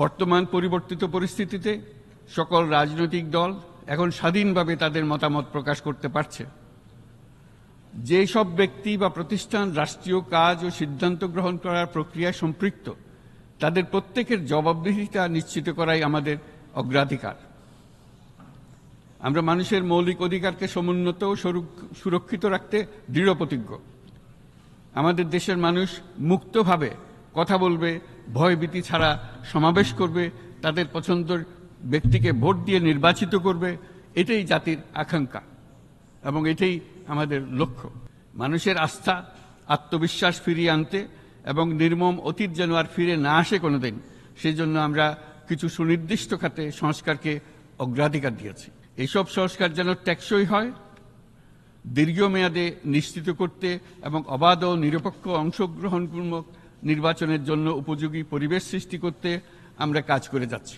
বর্তমান পরিবর্তিত পরিস্থিতিতে সকল রাজনৈতিক দল এখন স্বাধীনভাবে তাদের মতামত প্রকাশ করতে পারছে। যে সব ব্যক্তি বা প্রতিষ্ঠান রাষ্ট্রীয় কাজ ও সিদ্ধান্ত গ্রহণ করার প্রক্রিয়ায় সম্পৃক্ত, তাদের প্রত্যেকের জবাবদিহিতা নিশ্চিত করাই আমাদের অগ্রাধিকার। আমরা মানুষের মৌলিক অধিকারকে সমুন্নত ও সুরক্ষিত রাখতে দৃঢ়প্রতিজ্ঞ। আমাদের দেশের মানুষ মুক্তভাবে কথা বলবে, ভয়ভীতি ছাড়া সমাবেশ করবে, তাদের পছন্দের ব্যক্তিকে ভোট দিয়ে নির্বাচিত করবে, এটাই জাতির আকাঙ্ক্ষা এবং এটাই আমাদের লক্ষ্য। মানুষের আস্থা, আত্মবিশ্বাস ফিরিয়ে আনতে এবং নির্মম অতীত যেন আর ফিরে না আসে কোনোদিন, সেই জন্য আমরা কিছু সুনির্দিষ্ট খাতে সংস্কারকে অগ্রাধিকার দিয়েছি। এইসব সংস্কার যেন টেকসই হয়, দীর্ঘমেয়াদে নিশ্চিত করতে এবং অবাধ ও নিরপেক্ষ অংশগ্রহণমূলক নির্বাচনের জন্য উপযোগী পরিবেশ সৃষ্টি করতে আমরা কাজ করে যাচ্ছি।